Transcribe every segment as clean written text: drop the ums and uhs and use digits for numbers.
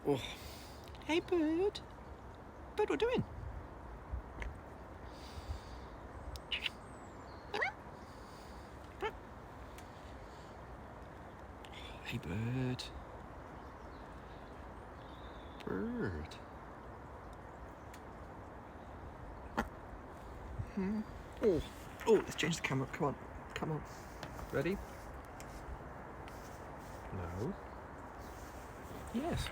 Oh. Hey, bird. Bird, what are you doing? Hey, bird. Bird. Oh, let's change the camera. Come on. Ready? No. Yes.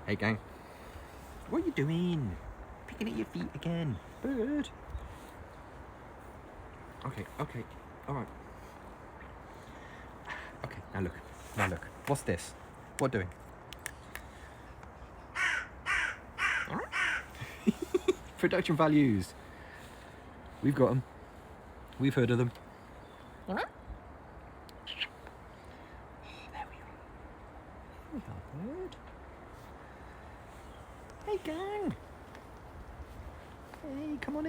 Hey, gang. What are you doing? Picking at your feet again. Bird. Okay. All right. Okay, now look. What's this? What doing? Production values. We've got them. We've heard of them. Oh, there we are, bird. Hey, gang. Hey, come on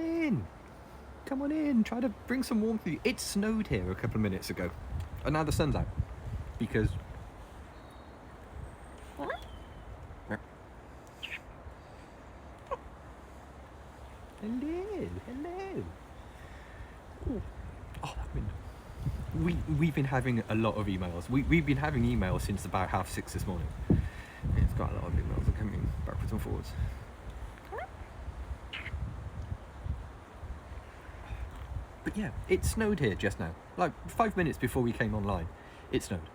in. Try to bring some warmth with you. It snowed here a couple of minutes ago, and now the sun's out because. Hello. Oh, that window. We've been having a lot of emails. We've been having emails since about 6:30 this morning. It's got a lot of emails that coming backwards and forwards. But yeah, it snowed here just now. Like 5 minutes before we came online, it snowed.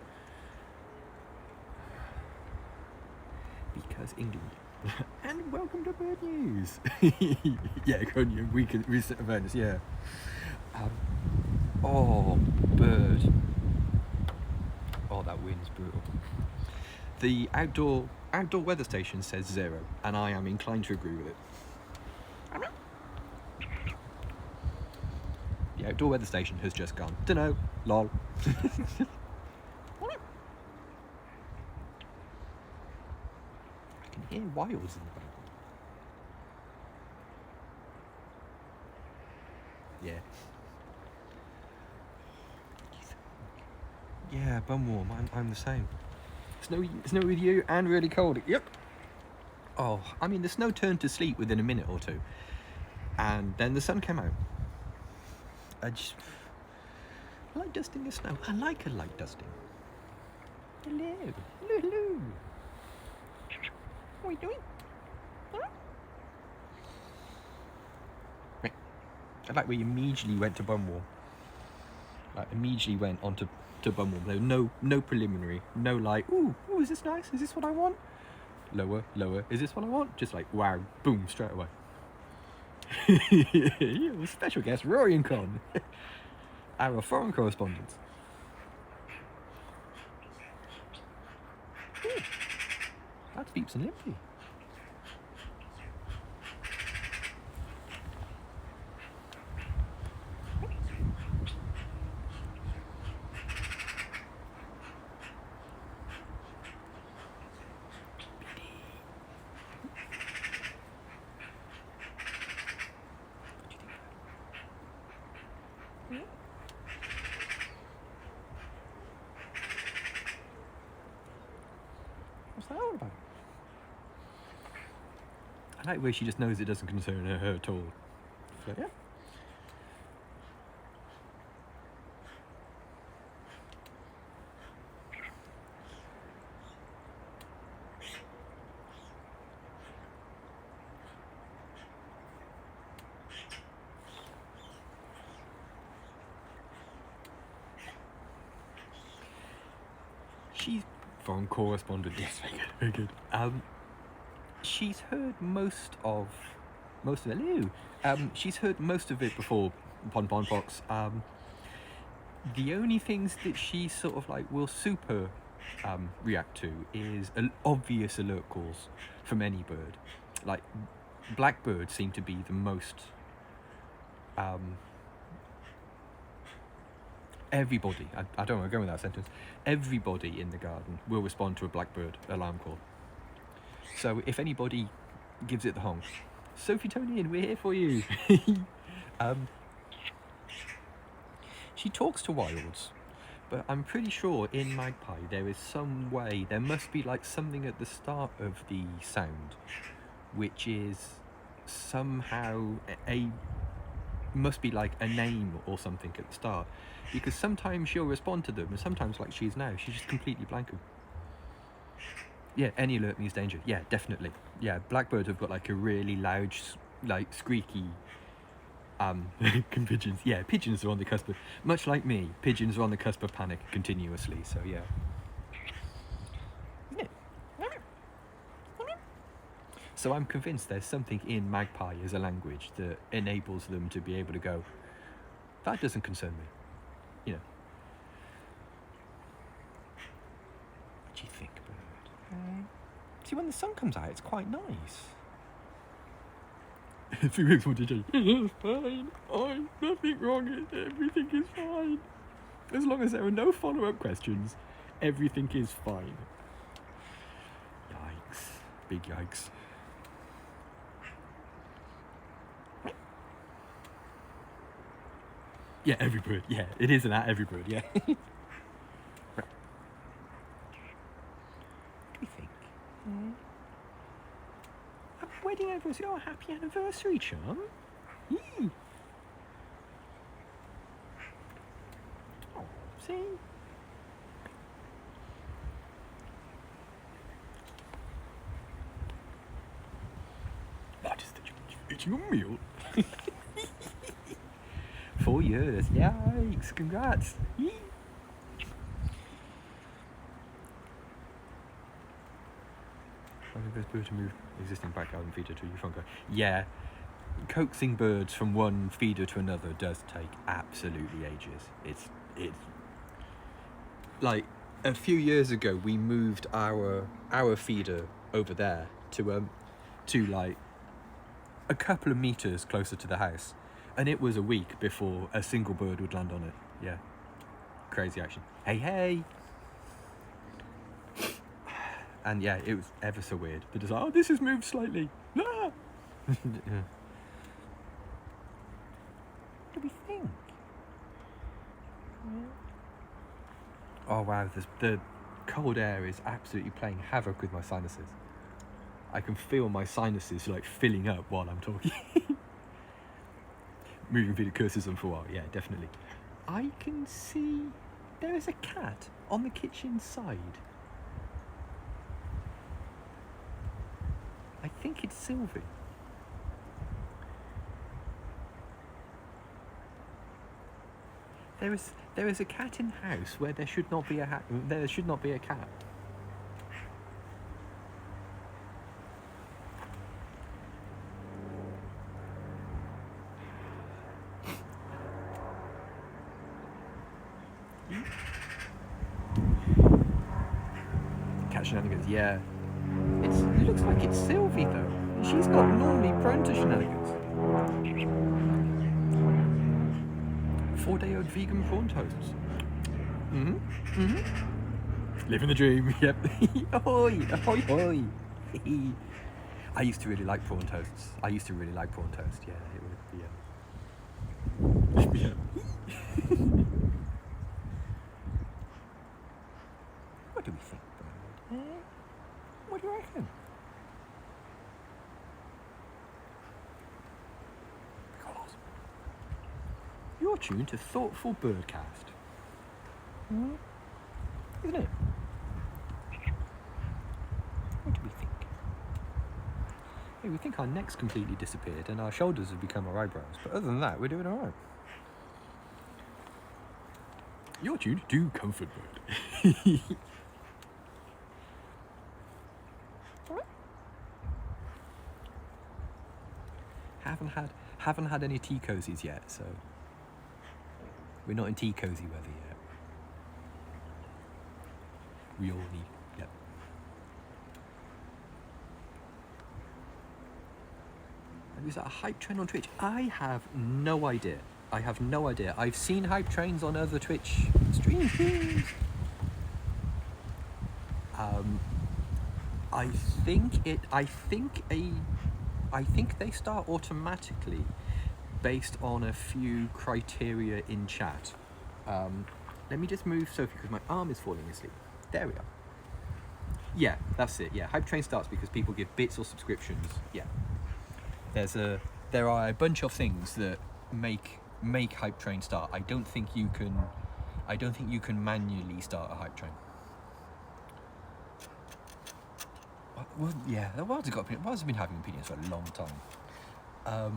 Because England. And welcome to Bird News. Yeah, go on, you weekend recent events, yeah. Oh, bird. Oh, that wind's brutal. The outdoor weather station says 0, and I am inclined to agree with it. The outdoor weather station has just gone. Dunno, lol. I can hear wilds in the background. Yeah. Yeah, bum warm. I'm the same. Snowy with you and really cold. Yep. Oh, I mean, the snow turned to sleet within a minute or two, and then the sun came out. I like dusting the snow. I like a light dusting. Hello. What are you doing? Right. I like where you immediately went to Bumwall. Like, immediately went on to Bumwall. There was no preliminary. No like, ooh, is this nice? Is this what I want? Lower. Is this what I want? Just like, wow, boom, straight away. Yeah, special guest, Rory and Con. Our foreign correspondents. Ooh, that's Beeps and Limpy. What's that all about? I like where she just knows it doesn't concern her at all. So, yeah. She's foreign correspondent. Yes, very good. She's heard most of it. She's heard most of it before Pon Box. The only things that she sort of like will super react to is obvious alert calls from any bird. Like blackbirds seem to be the most. Everybody, I don't want to go with that sentence. Everybody in the garden will respond to a blackbird alarm call. So if anybody gives it the honk, Sophie Tonian, we're here for you. She talks to wilds, But I'm pretty sure in Magpie there is some way, there must be like something at the start of the sound which is somehow must be like a name or something at the start, because sometimes she'll respond to them and sometimes, like she is now, she's just completely blank. Yeah, any alert means danger. Yeah, definitely. Yeah, blackbirds have got like a really loud, like squeaky pigeons. Yeah, pigeons are on the cusp of, much like me, pigeons are on the cusp of panic continuously, so yeah. So I'm convinced there's something in Magpie as a language that enables them to be able to go, that doesn't concern me. You know. What do you think, bird? See, when the sun comes out, it's quite nice. 3 weeks, what did you say? It's fine. Oh, nothing wrong. Everything is fine. As long as there are no follow-up questions, everything is fine. Yikes. Big yikes. Yeah, every bird. Yeah, it is an at every bird, yeah. Right. What do you think? Wedding anniversary. Oh, happy anniversary, chum. Yee. Oh, see? What is the judge? Eating a meal? 4 years. Yikes. Congrats. Yee. Best bird to move existing back garden feeder to your front garden. Yeah, coaxing birds from one feeder to another does take absolutely ages. It's like a few years ago we moved our feeder over there to like a couple of meters closer to the house, and it was a week before a single bird would land on it. Yeah, crazy action. Hey. And yeah, it was ever so weird. But it's like, oh, this has moved slightly. Ah! Yeah. What do we think? Oh wow, the cold air is absolutely playing havoc with my sinuses. I can feel my sinuses like filling up while I'm talking. Moving feeder curses them for a while, yeah, definitely. I can see there is a cat on the kitchen side. I think it's Sylvie. There is a cat in the house where there should not be a cat. Cat shenanigans, yeah. It looks like it's Sylvie though. She's not normally prone to shenanigans. 4-day-old vegan prawn toasts. Living the dream, yep. Ahoy, ahoy, ahoy. I used to really like prawn toasts. Yeah, it would be, yeah. What do we think, bird? What do you reckon? Because you're tuned to Thoughtful Birdcast. Isn't it? What do we think? Hey, we think our necks completely disappeared and our shoulders have become our eyebrows, but other than that, we're doing alright. You're tuned to Comfort Bird. Haven't had any tea cozies yet, so we're not in tea cozy weather yet. We all need, yep. And is that a hype train on Twitch? I have no idea. I've seen hype trains on other Twitch streams. I think they start automatically based on a few criteria in chat. Let me just move Sophie because my arm is falling asleep. There we are. Yeah, that's it. Yeah, Hype Train starts because people give bits or subscriptions. Yeah. There are a bunch of things that make Hype Train start. I don't think you can manually start a Hype Train. Well, yeah, the world's been having opinions for a long time. Oh,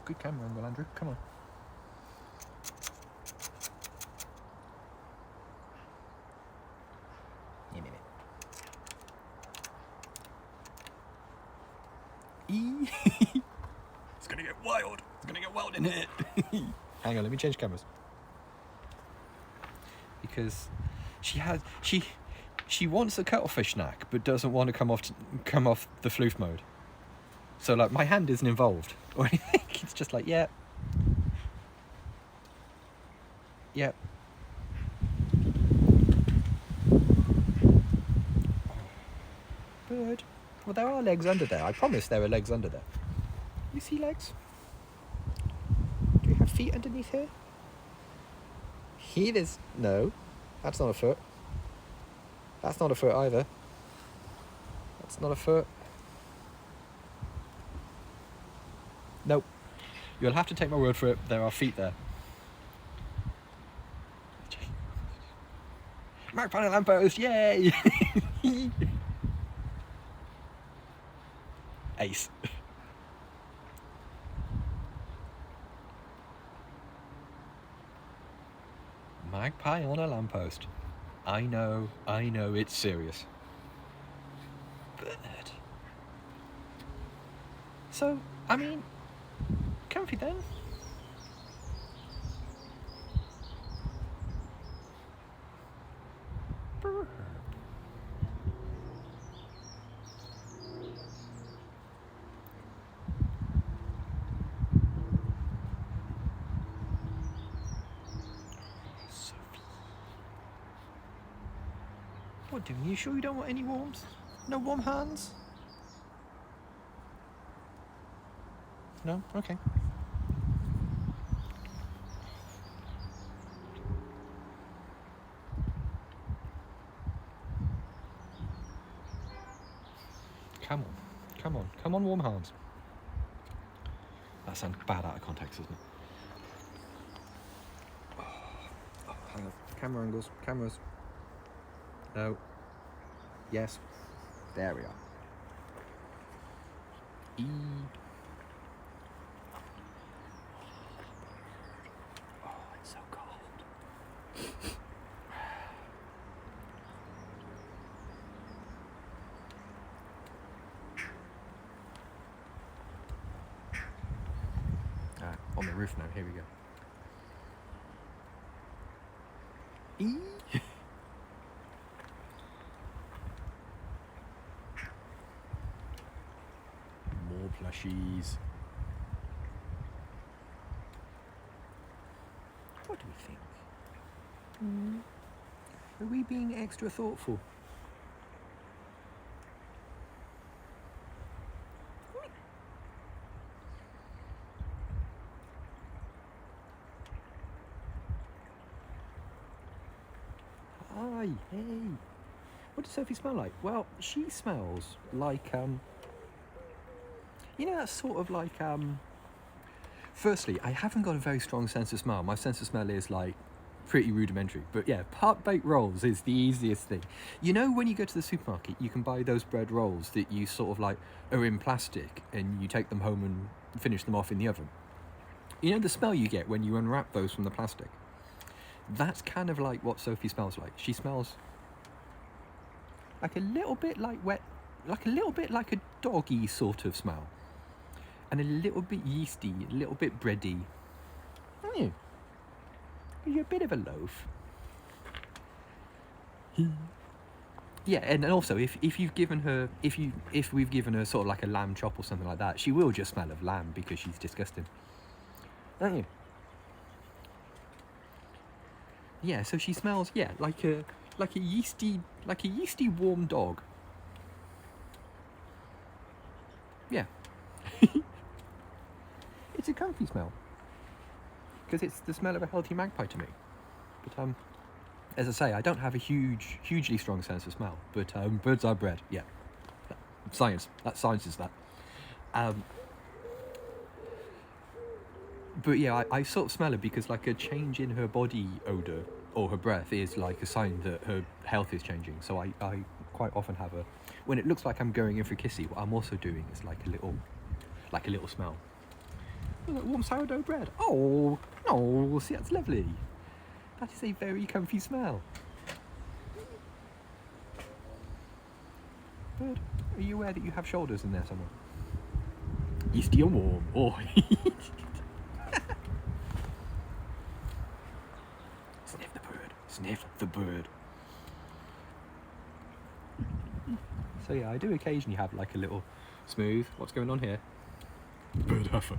good camera angle, Andrew. Come on. It's gonna get wild. It's gonna get wild in here. Hang on, let me change cameras. Because she wants a cuttlefish snack, but doesn't want to come off the floof mode. So like my hand isn't involved or anything. It's just like yeah. Bird. Well, there are legs under there. I promise there are legs under there. You see legs? Do we have feet underneath here? Here there's... No. That's not a foot. That's not a foot either. That's not a foot. Nope. You'll have to take my word for it. There are feet there. Magpie on a lamppost, yay! Ace. Magpie on a lamppost. I know, it's serious. Bird. So, I mean, comfy then. Bird. What doing? You sure you don't want any warmth? No warm hands? No? Okay. Come on, warm hands. That sounds bad out of context, doesn't it? Oh, hang on. Camera angles. Cameras. No. Yes. There we are. E. Oh, it's so cold. On the roof now. Here we go. E. More plushies. What do we think? Are we being extra thoughtful? Hi, hey. What does Sophie smell like? Well, she smells like, you know, that's sort of like, firstly, I haven't got a very strong sense of smell. My sense of smell is like pretty rudimentary. But yeah, part-baked rolls is the easiest thing. You know, when you go to the supermarket, you can buy those bread rolls that you sort of like are in plastic and you take them home and finish them off in the oven. You know the smell you get when you unwrap those from the plastic? That's kind of like what Sophie smells like. She smells like a little bit like wet, like a little bit like a doggy sort of smell. And a little bit yeasty, a little bit bready. You're a bit of a loaf. Yeah, and also if we've given her sort of like a lamb chop or something like that, she will just smell of lamb because she's disgusting. Don't you? Yeah, so she smells like a yeasty warm dog. Yeah. It's a comfy smell. because it's the smell of a healthy magpie to me. But as I say, I don't have a hugely strong sense of smell. But birds are bred. Yeah, science. That science is that. But yeah, I sort of smell her because like a change in her body odor or her breath is like a sign that her health is changing. So I quite often have a, when it looks like I'm going in for a kissy, what I'm also doing is like a little smell. Oh, look, warm sourdough bread. Oh, see, that's lovely. That is a very comfy smell. Bird, are you aware that you have shoulders in there somewhere? You're still warm. Oh. Sniff the bird. Sniff the bird. So yeah, I do occasionally have like a little smooth. What's going on here? Bird huffer.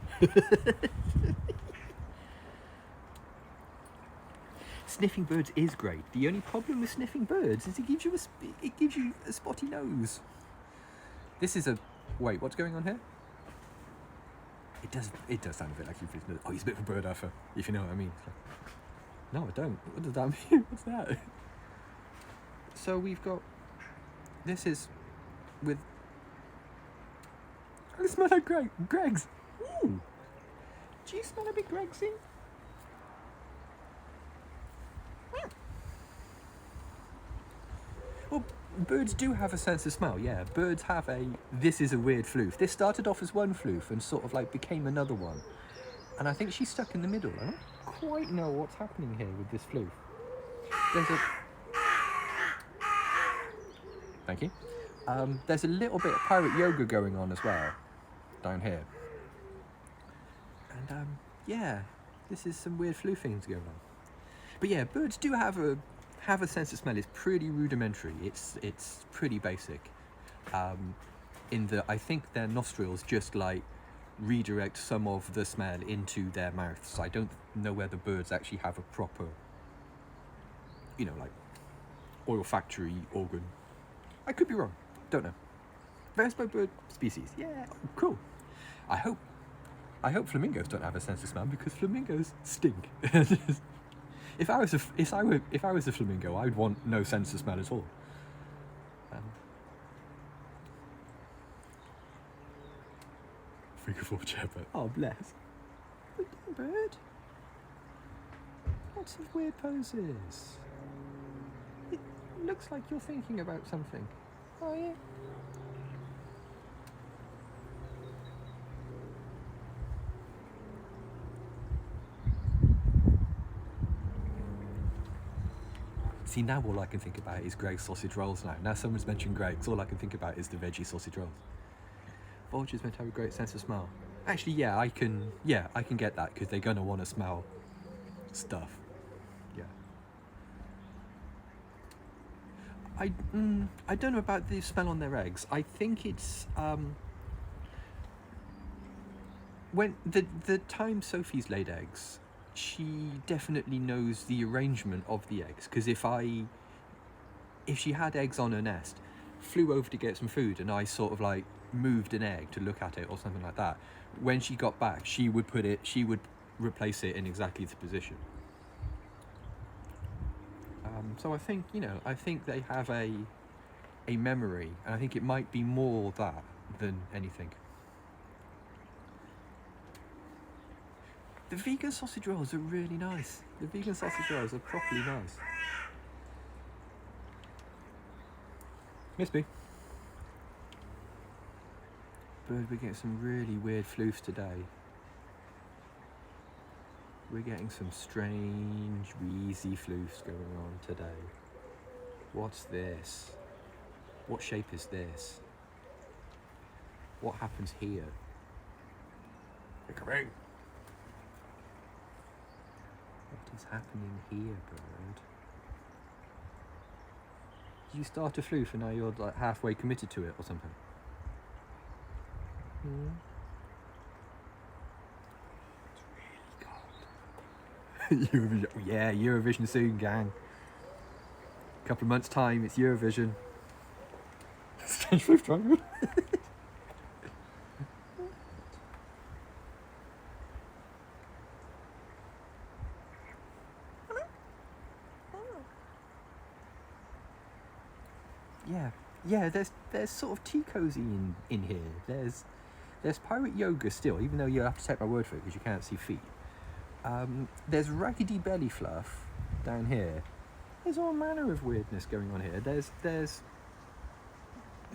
Sniffing birds is great. The only problem with sniffing birds is it gives you a spotty nose. This is a wait. What's going on here? It does sound a bit like you've oh, he's a bit of a bird huffer, if you know what I mean. No, I don't. What does that mean? What's that? So we've got. This is with. I smell like Greg's. Ooh. Do you smell a bit Gregsy? Well, birds do have a sense of smell, yeah. Birds have this is a weird floof. This started off as one floof and sort of like became another one. And I think she's stuck in the middle. I don't quite know what's happening here with this floof. There's a... Thank you. There's a little bit of pirate yoga going on as well, down here. And yeah, this is some weird floofings going on. But yeah, birds do have a sense of smell. It's pretty rudimentary. It's pretty basic. In that I think their nostrils just like redirect some of the smell into their mouths. I don't know whether birds actually have a proper, you know, like olfactory organ. I could be wrong. Don't know. Various by bird species. Yeah, cool. I hope flamingos don't have a sense of smell because flamingos stink. If I was a flamingo, I'd want no sense of smell at all. Figure 4 chairboat. Oh, bless. Bird. Lots of weird poses. It looks like you're thinking about something. Oh, yeah. See, now all I can think about is Greg's sausage rolls now. Now someone's mentioned Greg's, all I can think about is the veggie sausage rolls. Vultures meant to have a great sense of smell. Actually, yeah, I can get that because they're going to want to smell stuff. Yeah. I don't know about the smell on their eggs. I think it's when the time Sophie's laid eggs, she definitely knows the arrangement of the eggs. Because if she had eggs on her nest, flew over to get some food, and I sort of like moved an egg to look at it or something like that, when she got back, she would replace it in exactly the position. So I think, I think they have a memory, and I think it might be more that than anything. The vegan sausage rolls are really nice. The vegan sausage rolls are properly nice. Miss me. Bird, we're getting some really weird floofs today. We're getting some strange, wheezy floofs going on today. What's this? What shape is this? What happens here? What is happening here, bird? Did you start a floof and now you're like halfway committed to it or something? It's really cold. Yeah, Eurovision soon, gang. Couple of months' time, it's Eurovision. Strange floof triangle. yeah. There's sort of tea cozy in here. There's pirate yoga still, even though you have to take my word for it because you can't see feet. There's raggedy belly fluff down here. There's all manner of weirdness going on here. There's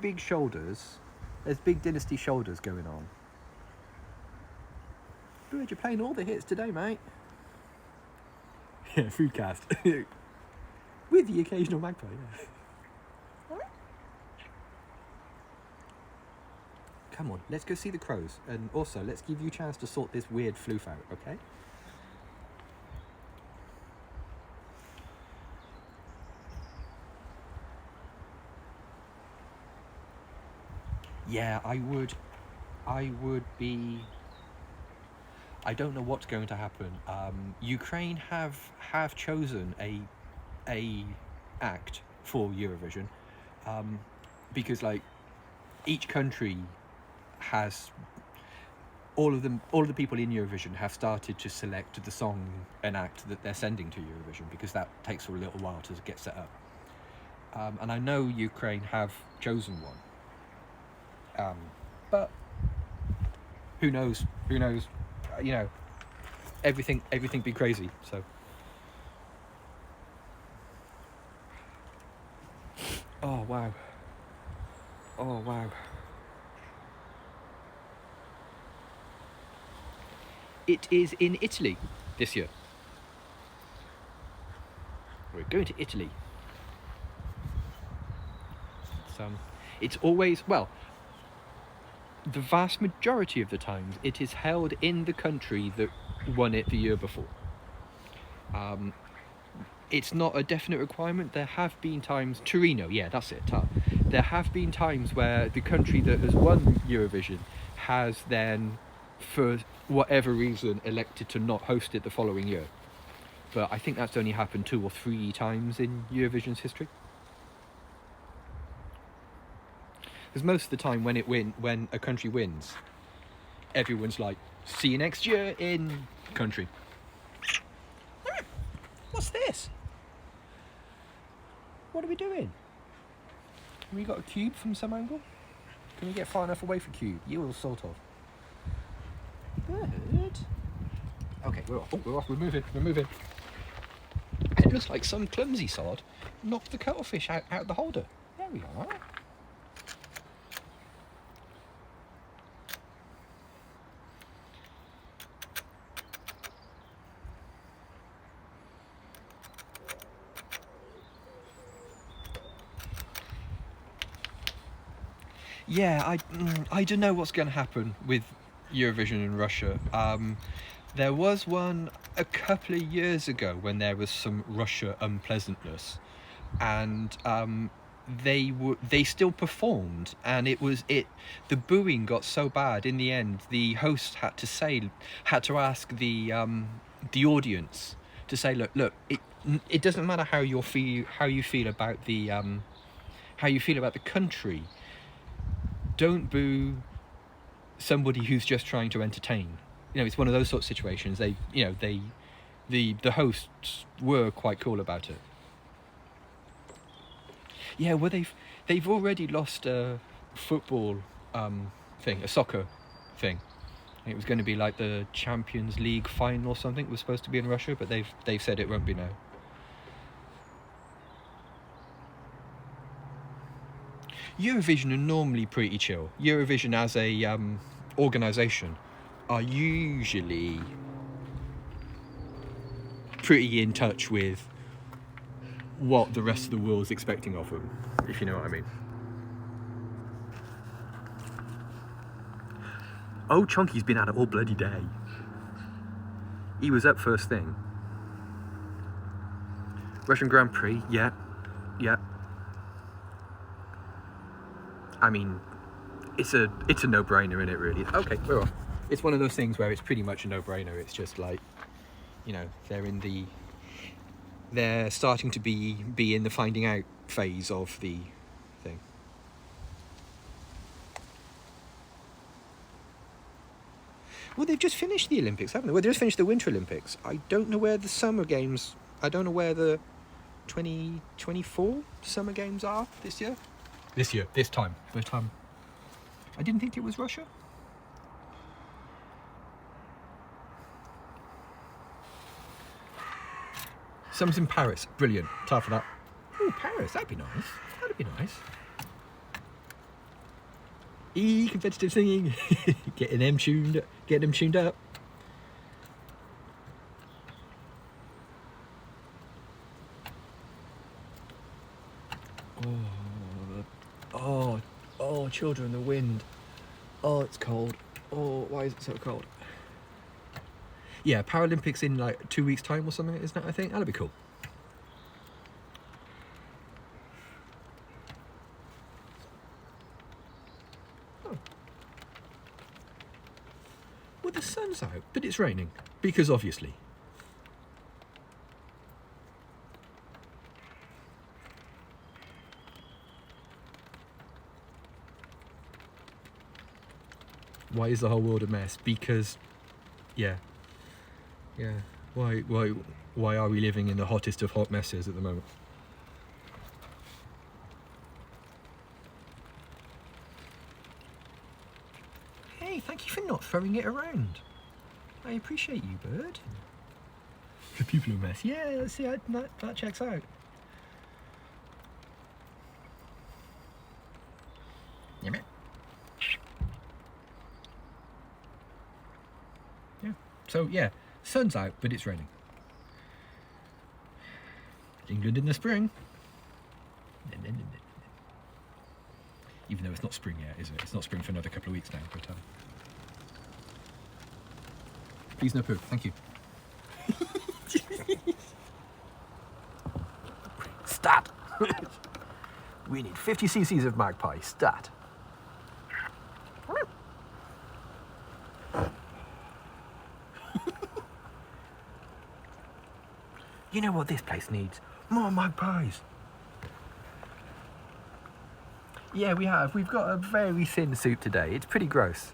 big shoulders. There's big dynasty shoulders going on. Good, you're playing all the hits today, mate. Yeah, foodcast. With the occasional magpie, yeah. Come on, let's go see the crows. And also, let's give you a chance to sort this weird floof out, okay? Yeah, I would be... I don't know what's going to happen. Ukraine have chosen a act for Eurovision, because like each country has all of the people in Eurovision have started to select the song and act that they're sending to Eurovision, because that takes a little while to get set up. And I know Ukraine have chosen one, but who knows? Who knows? You know, everything be crazy. So, oh wow, oh wow. It is in Italy this year. We're going to Italy. It's always, well, the vast majority of the times it is held in the country that won it the year before. It's not a definite requirement. There have been times, Torino, yeah, that's it. There have been times where the country that has won Eurovision has then, for whatever reason, elected to not host it the following year. But I think that's only happened 2 or 3 times in Eurovision's history. Because most of the time when a country wins, everyone's like, see you next year in country. What's this? What are we doing? Have we got a cube from some angle? Can we get far enough away from cube? You will sort of. Good. Okay, we're off. Oh, we're off. We're moving. It looks like some clumsy sod knocked the cuttlefish out the holder. There we are. Yeah, I don't know what's going to happen with Eurovision in Russia. There was one a couple of years ago when there was some Russia unpleasantness, and they still performed, and the booing got so bad in the end. The host had to ask the audience to say, look, it doesn't matter how you feel about the country. Don't boo somebody who's just trying to entertain. You know, it's one of those sort of situations. The hosts were quite cool about it. Yeah, well, they've already lost a football thing, a soccer thing. It was going to be like the Champions League final or something. It was supposed to be in Russia, but they've said it won't be now. Eurovision are normally pretty chill. Eurovision as a organisation are usually pretty in touch with what the rest of the world's expecting of them, if you know what I mean. Oh, Chunky's been at it all bloody day. He was up first thing. Russian Grand Prix, yeah. I mean, it's a no-brainer, isn't it, really? Okay, we're off. It's one of those things where it's pretty much a no-brainer. It's just like, you know, they're starting to be in the finding out phase of the thing. Well, they've just finished the Olympics, haven't they? Well, they just finished the Winter Olympics. I don't know where the Summer Games... I don't know where the 2024 Summer Games are this year. This year, this time. But I didn't think it was Russia. Some's in Paris. Brilliant. Time for that. Oh, Paris. That'd be nice. That'd be nice. Competitive singing. Getting them tuned up. Oh, children, the wind. Oh, it's cold. Oh, why is it so cold? Yeah, Paralympics in like 2 weeks' time or something, isn't it? I think that'd be cool. Oh. Well, the sun's out, but it's raining because obviously. Why is the whole world a mess? Because, yeah. Why are we living in the hottest of hot messes at the moment? Hey, thank you for not throwing it around. I appreciate you, bird. The people are a mess. Yeah, see, that checks out. Yeah. So yeah, sun's out, but it's raining. England in the spring. Even though it's not spring yet, is it? It's not spring for another couple of weeks now. But please no poo. Thank you. Stat. We need 50 cc's of magpie. Stat. You know what this place needs? More magpies. Yeah, we have. We've got a very thin soup today. It's pretty gross.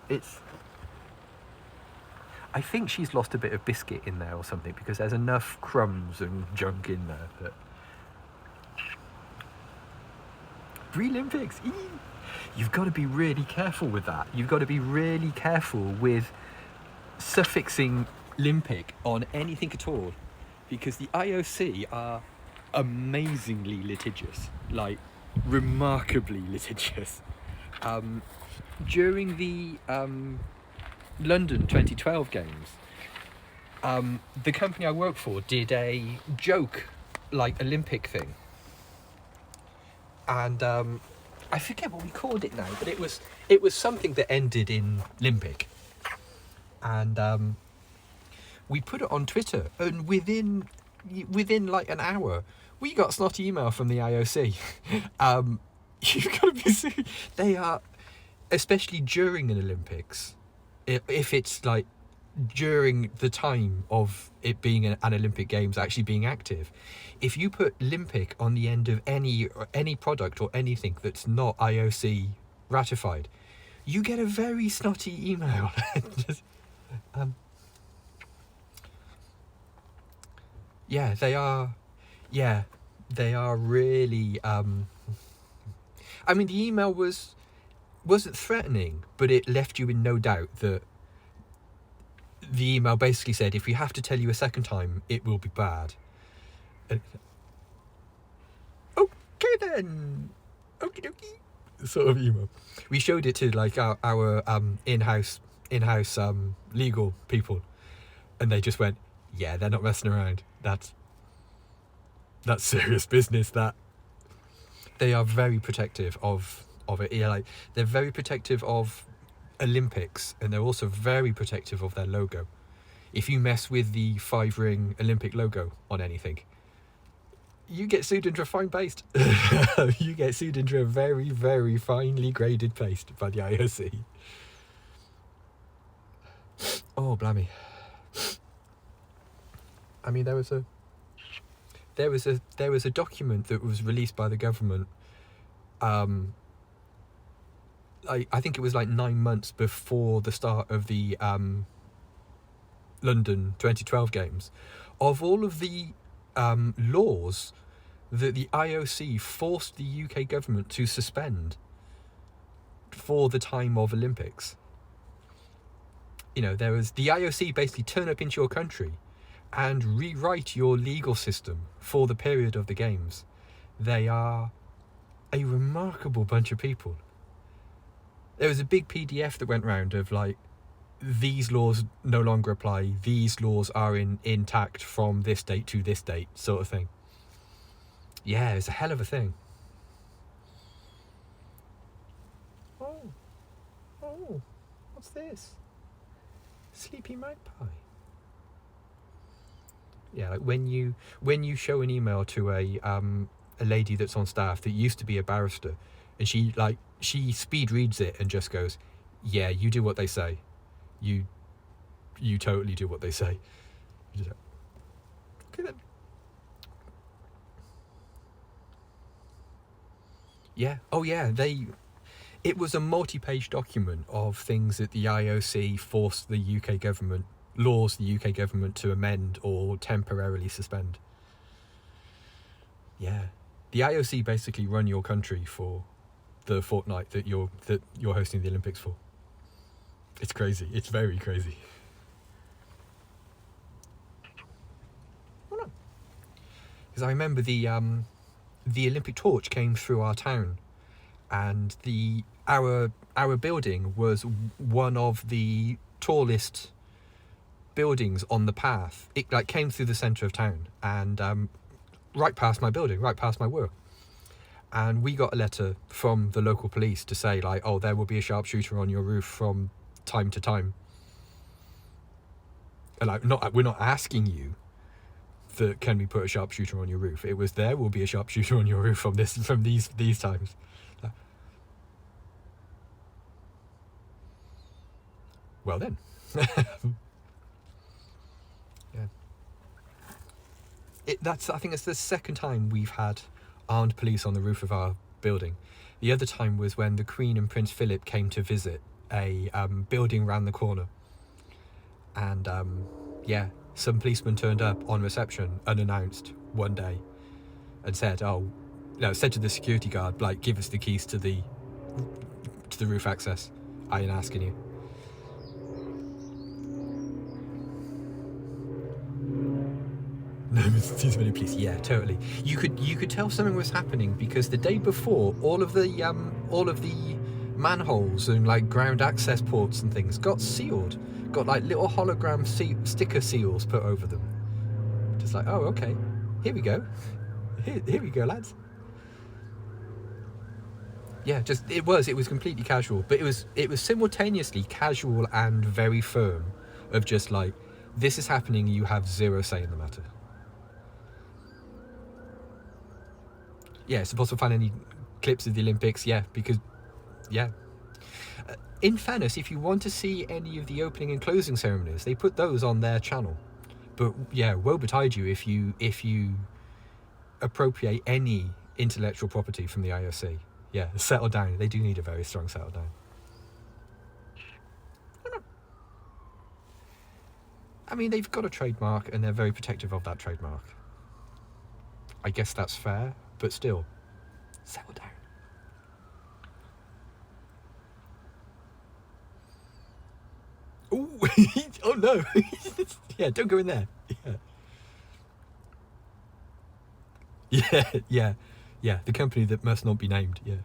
I think she's lost a bit of biscuit in there or something because there's enough crumbs and junk in there that... Bree Olympics! You've got to be really careful with that. You've got to be really careful with suffixing Olympic on anything at all, because the IOC are amazingly litigious, like remarkably litigious. During the London 2012 games, the company I work for did a joke, like Olympic thing, and I forget what we called it now, but it was something that ended in Limpic, and we put it on Twitter, and within like an hour, we got a snotty email from the IOC. You've got to be serious. They are, especially during an Olympics, if it's like during the time of it being an Olympic Games actually being active, if you put Olympic on the end of any product or anything that's not IOC ratified, you get a very snotty email. Yeah, they are really, I mean, the email wasn't threatening, but it left you in no doubt that the email basically said, if we have to tell you a second time, it will be bad. And, okay then, okie dokie, sort of email. We showed it to like our in-house legal people, and they just went, yeah, they're not messing around. That's serious business. That they are very protective of it. Yeah, like they're very protective of Olympics, and they're also very protective of their logo. If you mess with the 5-ring Olympic logo on anything, you get sued into a fine paste. You get sued into a very, very finely graded paste by the IOC. Oh, blimey. I mean, there was a document that was released by the government. I think it was like 9 months before the start of the London 2012 games, of all of the laws that the IOC forced the UK government to suspend for the time of Olympics. There was the IOC basically turn up into your country and rewrite your legal system for the period of the games. They are a remarkable bunch of people. There was a big PDF that went round of like, these laws no longer apply, these laws are intact from this date to this date, sort of thing. Yeah, it's a hell of a thing. Oh, what's this? Sleepy magpie. Yeah, like when you show an email to a lady that's on staff that used to be a barrister, and she speed reads it and just goes, yeah, you do what they say. You totally do what they say. You just go, okay then. Yeah. Oh yeah, it was a multi-page document of things that the IOC forced the UK government, laws the UK government to amend or temporarily suspend. Yeah. The IOC basically run your country for the fortnight that you're hosting the Olympics for. It's crazy. It's very crazy. Because I remember the Olympic torch came through our town, and our building was one of the tallest buildings on the path. It like came through the centre of town and right past my building, right past my work. And we got a letter from the local police to say like, oh, there will be a sharpshooter on your roof from time to time. And like, we're not asking you that can we put a sharpshooter on your roof. It was there will be a sharpshooter on your roof from these times. Well then. Yeah. I think it's the second time we've had armed police on the roof of our building. The other time was when the Queen and Prince Philip came to visit a building round the corner. And yeah, some policemen turned up on reception unannounced one day and said, said to the security guard, like, give us the keys to the roof access. I ain't asking you. No, too many police. Yeah, totally. You could tell something was happening because the day before, all of the manholes and like ground access ports and things got sealed. Got like little hologram sticker seals put over them. Just like, oh, okay, here we go. Here we go, lads. Yeah, it was completely casual, but it was simultaneously casual and very firm. Of just like, this is happening. You have zero say in the matter. Yeah, it's impossible to find any clips of the Olympics. Yeah, because, yeah. In fairness, if you want to see any of the opening and closing ceremonies, they put those on their channel. But yeah, woe betide you if you appropriate any intellectual property from the IOC. Yeah, settle down. They do need a very strong settle down. I mean, they've got a trademark and they're very protective of that trademark. I guess that's fair, but still, settle down. Ooh, oh no. Yeah, don't go in there. Yeah, the company that must not be named, yeah.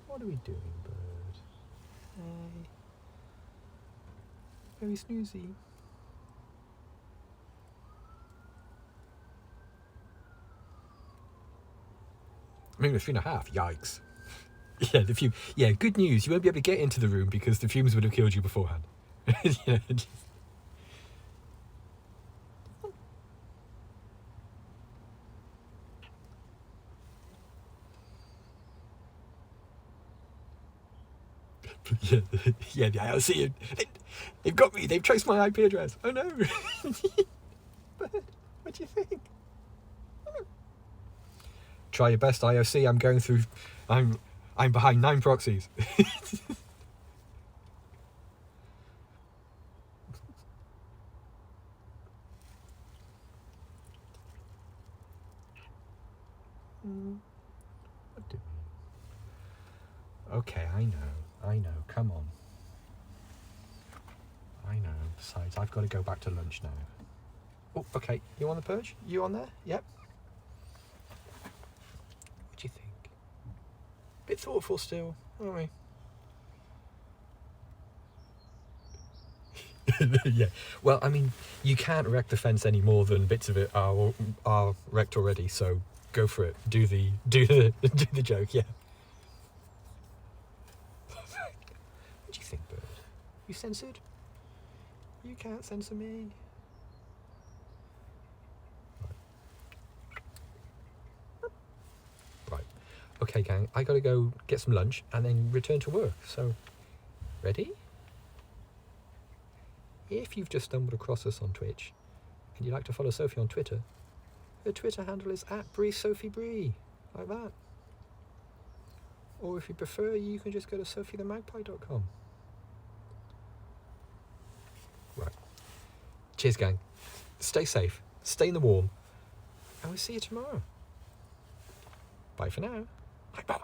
What are we doing, bird? Hey. Very snoozy. I mean, it's 3.5, yikes. Yeah, the fume. Yeah, good news. You won't be able to get into the room because the fumes would have killed you beforehand. Yeah, just... yeah, the IOC. They've got me. They've traced my IP address. Oh no. But what do you think? Try your best, IOC. I'm going through. I'm behind 9 proxies. What do we? Okay, I know. Come on. I know. Besides, I've got to go back to lunch now. Oh, okay. You on the perch? You on there? Yep. What do you think? Bit thoughtful still, aren't we? Yeah. Well, I mean, you can't wreck the fence any more than bits of it are wrecked already. So go for it. Do the do the joke. Yeah. What do you think, bird? You censored? You can't censor me. Right. Okay, gang. I gotta go get some lunch and then return to work. So, ready? If you've just stumbled across us on Twitch and you'd like to follow Sophie on Twitter, her Twitter handle is @BreeSophieBree, like that. Or if you prefer, you can just go to sophiethemagpie.com. Right. Cheers, gang. Stay safe, stay in the warm, and we'll see you tomorrow. Bye for now. Bye.